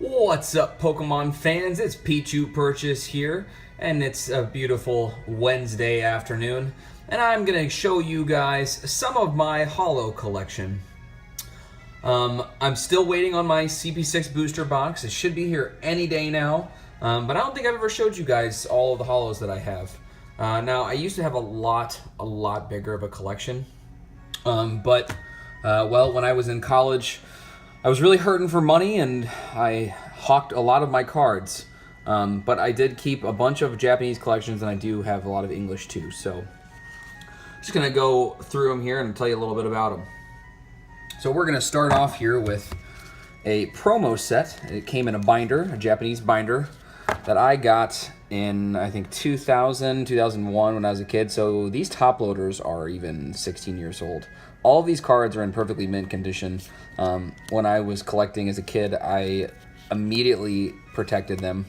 What's up, Pokemon fans? It's Pichu Purchase here, and it's a beautiful Wednesday afternoon, and I'm going to show you guys some of my Holo collection. I'm still waiting on my CP6 booster box. It should be here any day now, but I don't think I've ever showed you guys all of the Holos that I have. Now, I used to have a lot bigger of a collection, but when I was in college, I was really hurting for money, and I hawked a lot of my cards. But I did keep a bunch of Japanese collections, and I do have a lot of English too. So, just gonna go through them here and tell you a little bit about them. So we're gonna start off here with a promo set. It came in a binder, a Japanese binder, that I got in, I think, 2000, 2001 when I was a kid. So these top loaders are even 16 years old. All of these cards are in perfectly mint condition. When I was collecting as a kid, I immediately protected them.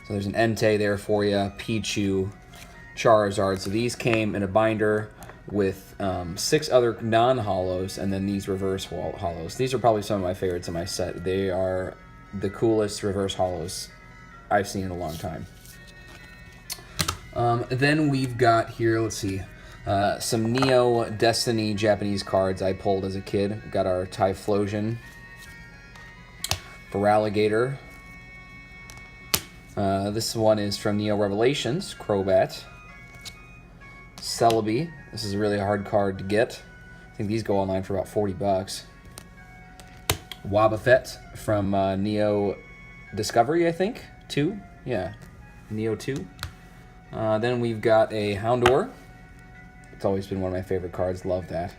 So there's an Entei there for you, Pichu, Charizard. So these came in a binder with 6 other non-holos, and then these reverse holos. These are probably some of my favorites in my set. They are the coolest reverse holos I've seen in a long time. Then we've got here, let's see, some Neo Destiny Japanese cards I pulled as a kid. Got our Typhlosion, Feraligatr. This one is from Neo Revelations, Crobat. Celebi. This is a really hard card to get. I think these go online for about 40 bucks. Wobbuffet from Neo Discovery, I think. 2? Yeah. Neo 2. Then we've got a Houndour. It's always been one of my favorite cards. Love that.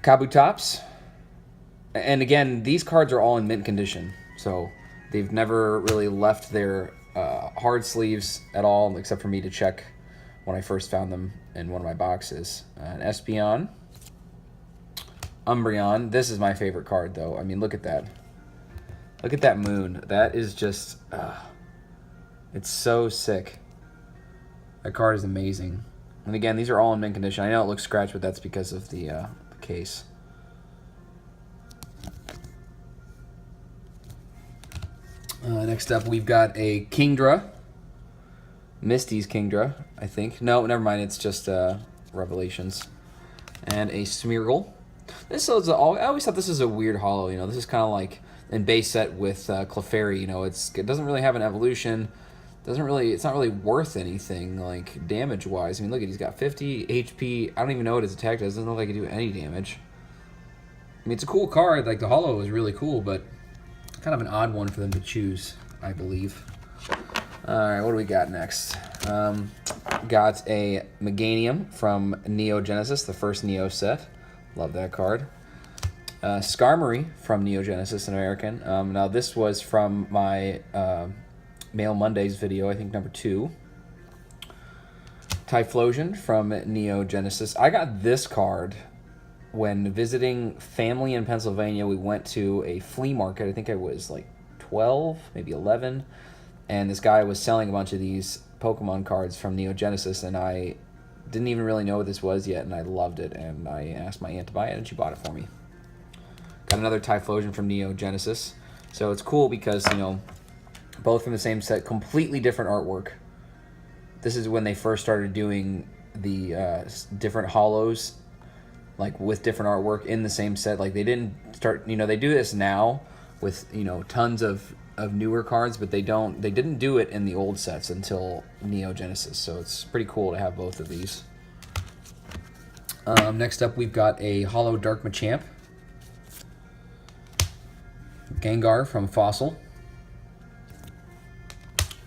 Kabutops. And again, these cards are all in mint condition. So they've never really left their hard sleeves at all, except for me to check when I first found them in one of my boxes. An Espeon. Umbreon. This is my favorite card, though. I mean, look at that. Look at that moon. That is just... it's so sick. That card is amazing. And again, these are all in mint condition. I know it looks scratched, but that's because of the case. Next up, we've got a Kingdra. Misty's Kingdra, I think. No, never mind. It's just Revelations. And a Smeargle. This is I always thought this is a weird holo. You know, this is kind of like in base set with Clefairy. You know, it doesn't really have an evolution. It's not really worth anything like damage wise. I mean, look at, he's got 50 HP. I don't even know what his attack does. Doesn't look like it can do any damage. I mean, it's a cool card. Like, the holo is really cool, but kind of an odd one for them to choose, I believe. All right, what do we got next? Got a Meganium from Neo Genesis, the first Neo set. Love that card. Skarmory from Neo Genesis, an American. Now, this was from my Mail Mondays video, I think number 2. Typhlosion from Neo Genesis. I got this card when visiting family in Pennsylvania. We went to a flea market. I think I was like 12, maybe 11. And this guy was selling a bunch of these Pokemon cards from Neo Genesis, and I didn't even really know what this was yet, and I loved it. And I asked my aunt to buy it, and she bought it for me. Got another Typhlosion from Neo Genesis. So it's cool because, you know, both from the same set, completely different artwork. This is when they first started doing the different holos, like with different artwork in the same set. Like, they didn't start, you know, they do this now with, you know, tons of newer cards, but they didn't do it in the old sets until Neo Genesis. So it's pretty cool to have both of these. Next up, we've got a Holo Dark Machamp. Gengar from Fossil.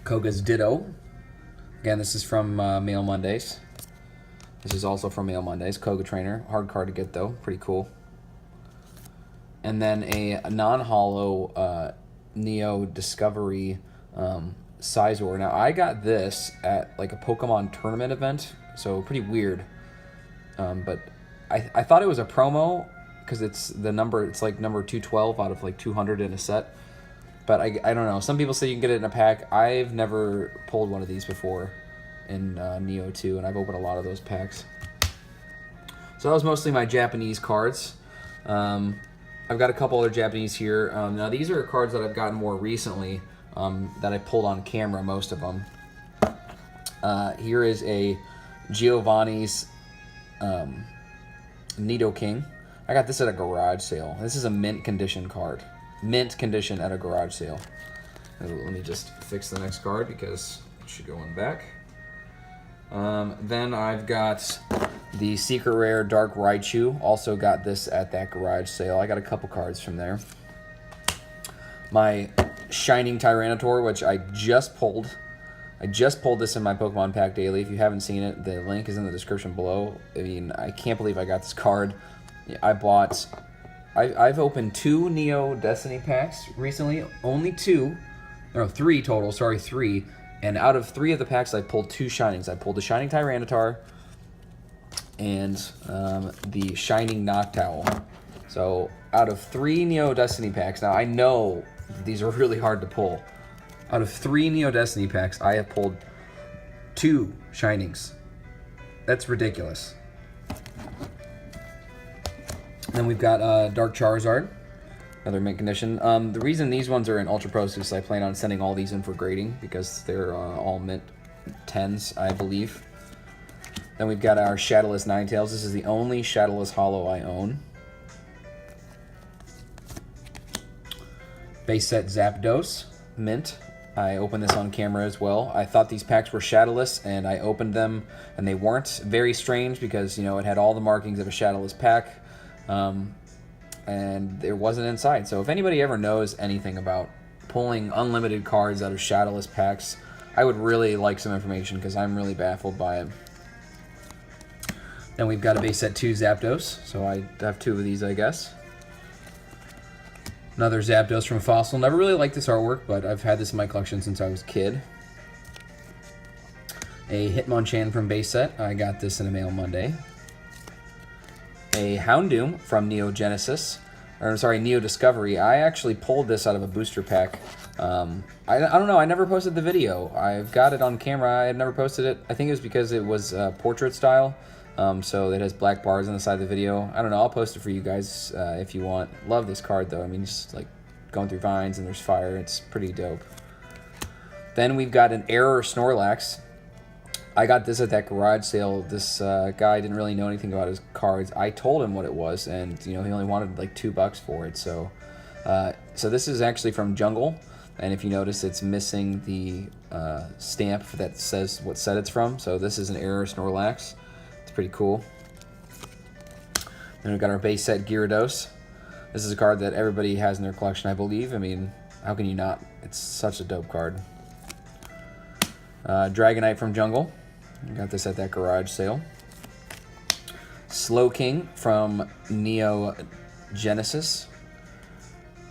Koga's Ditto. Again, this is from Mail Mondays. This is also from Mail Mondays. Koga Trainer. Hard card to get, though. Pretty cool. And then a non-holo Neo Discovery Sizor. Now, I got this at like a Pokemon tournament event, so pretty weird. But I thought it was a promo because it's like number 212 out of like 200 in a set. But I don't know. Some people say you can get it in a pack. I've never pulled one of these before in Neo 2, and I've opened a lot of those packs. So that was mostly my Japanese cards. I've got a couple other Japanese here. Now these are cards that I've gotten more recently that I pulled on camera, most of them. Here is a Giovanni's Nido King. I got this at a garage sale. This is a mint condition card. Mint condition at a garage sale. Let me just fix the next card because it should go in back. Then I've got the Secret Rare Dark Raichu. Also got this at that garage sale. I got a couple cards from there. My Shining Tyranitar, which I just pulled. I just pulled this in my Pokemon Pack Daily. If you haven't seen it, the link is in the description below. I mean, I can't believe I got this card. I've opened 2 Neo Destiny packs recently. Only 2. No, 3 total. Sorry, 3. And out of 3 of the packs, I pulled 2 Shinings. I pulled the Shining Tyranitar and the Shining Noctowl. So out of 3 Neo Destiny packs, now I know these are really hard to pull. Out of 3 Neo Destiny packs, I have pulled 2 Shinings. That's ridiculous. Then we've got Dark Charizard, another mint condition. The reason these ones are in Ultra Pro is because I plan on sending all these in for grading because they're all mint 10s, I believe. Then we've got our Shadowless Ninetales. This is the only Shadowless Holo I own. Base set Zapdos, mint. I opened this on camera as well. I thought these packs were Shadowless, and I opened them, and they weren't. Very strange because, you know, it had all the markings of a Shadowless pack, and it wasn't inside. So if anybody ever knows anything about pulling unlimited cards out of Shadowless packs, I would really like some information because I'm really baffled by it. Then we've got a base set 2 Zapdos, so I have 2 of these, I guess. Another Zapdos from Fossil. Never really liked this artwork, but I've had this in my collection since I was a kid. A Hitmonchan from base set. I got this in the mail Monday. A Houndoom from Neo Genesis. Or, sorry, Neo Discovery. I actually pulled this out of a booster pack. I don't know. I never posted the video. I've got it on camera. I had never posted it. I think it was because it was portrait style. So it has black bars on the side of the video. I don't know. I'll post it for you guys if you want. Love this card, though. I mean, just like going through vines and there's fire. It's pretty dope. Then we've got an Error Snorlax. I got this at that garage sale. This guy didn't really know anything about his cards. I told him what it was, and you know he only wanted like $2 for it. So, so this is actually from Jungle, and if you notice, it's missing the stamp that says what set it's from. So this is an Error Snorlax. Pretty cool. Then we've got our base set Gyarados. This is a card that everybody has in their collection, I believe. I mean, how can you not? It's such a dope card. Dragonite from Jungle. I got this at that garage sale. Slowking from Neo Genesis.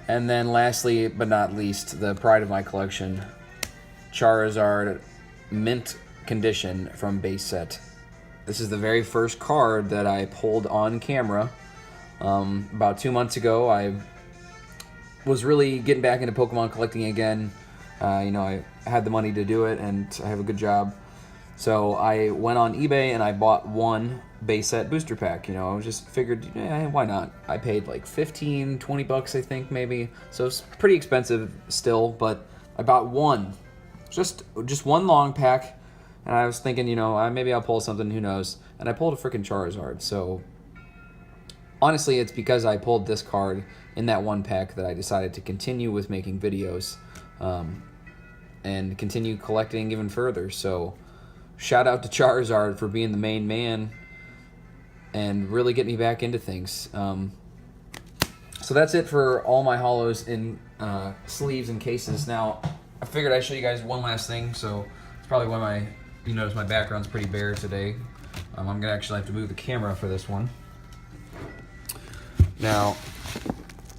And then lastly, but not least, the pride of my collection, Charizard mint condition from base set. This is the very first card that I pulled on camera. About 2 months ago, I was really getting back into Pokemon collecting again. You know, I had the money to do it, and I have a good job. So I went on eBay and I bought 1 base set booster pack. You know, I just figured, why not? I paid like $15, $20, I think, maybe. So it's pretty expensive still, but I bought 1. Just 1 long pack. And I was thinking, you know, maybe I'll pull something, who knows. And I pulled a freaking Charizard. So, honestly, it's because I pulled this card in that 1 pack that I decided to continue with making videos and continue collecting even further. So, shout out to Charizard for being the main man and really getting me back into things. So that's it for all my holos in sleeves and cases. Now, I figured I'd show you guys one last thing. So, it's probably why you notice my background's pretty bare today. I'm going to actually have to move the camera for this one. Now,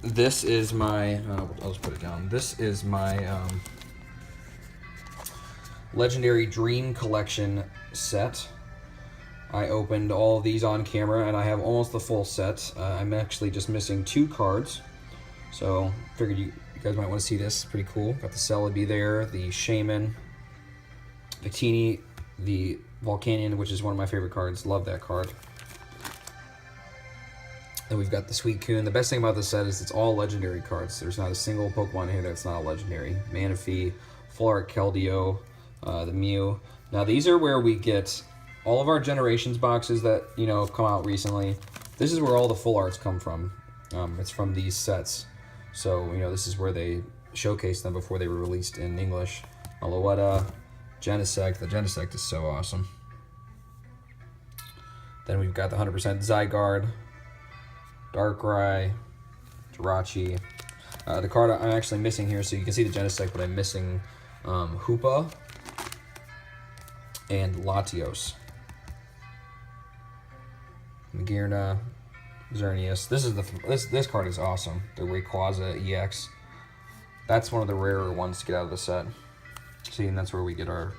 this is my, I'll just put it down. This is my Legendary Dream Collection set. I opened all of these on camera, and I have almost the full set. I'm actually just missing 2 cards. So, figured you guys might want to see this. Pretty cool. Got the Celebi there, the Shaman, Victini, the Volcanion, which is one of my favorite cards. Love that card. And we've got the Suicune. The best thing about this set is it's all legendary cards. There's not a single Pokemon here that's not a legendary. Manaphy, Full Art Keldeo, the Mew. Now these are where we get all of our Generations boxes that, you know, have come out recently. This is where all the full arts come from. It's from these sets. So, you know, this is where they showcased them before they were released in English. Aloetta, Genesect. The Genesect is so awesome. Then we've got the 100% Zygarde, Darkrai, Jirachi. The card I'm actually missing here, so you can see the Genesect, but I'm missing Hoopa and Latios. Magearna, Xerneas. This card is awesome. The Rayquaza EX. That's one of the rarer ones to get out of the set. See, and that's where we get our,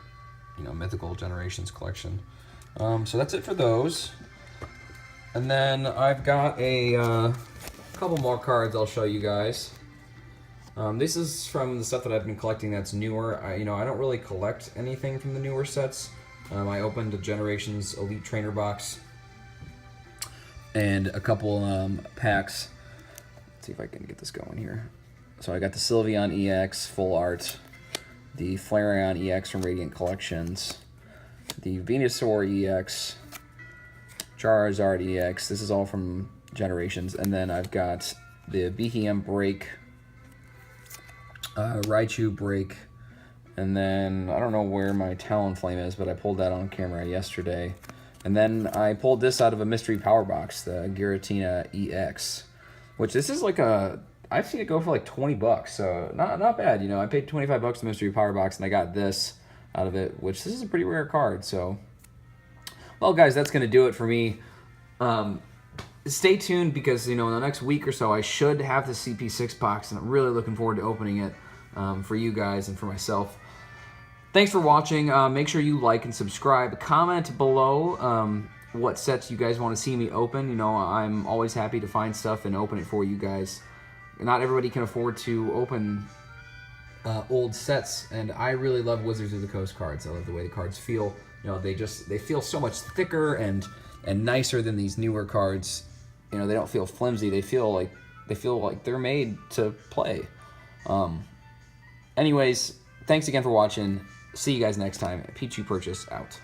you know, Mythical Generations collection. So that's it for those. And then I've got a couple more cards I'll show you guys. This is from the stuff that I've been collecting that's newer. I don't really collect anything from the newer sets. I opened a Generations Elite Trainer box and a couple packs. Let's see if I can get this going here. So I got the Sylveon EX Full Art, the Flareon EX from Radiant Collections, the Venusaur EX, Charizard EX. This is all from Generations. And then I've got the BKM Break, Raichu Break, and then I don't know where my Talonflame is, but I pulled that on camera yesterday. And then I pulled this out of a mystery power box, the Giratina EX, which this is like I've seen it go for like 20 bucks, so not bad. You know, I paid 25 bucks for the mystery power box, and I got this out of it, which this is a pretty rare card. So, well, guys, that's gonna do it for me. Stay tuned because, you know, in the next week or so I should have the CP6 box, and I'm really looking forward to opening it for you guys and for myself. Thanks for watching. Make sure you like and subscribe. Comment below what sets you guys want to see me open. You know, I'm always happy to find stuff and open it for you guys. Not everybody can afford to open old sets, and I really love Wizards of the Coast cards. I love the way the cards feel. You know, they feel so much thicker and nicer than these newer cards. You know, they don't feel flimsy. They feel like they're made to play. Anyways, thanks again for watching. See you guys next time. Pichu Purchase out.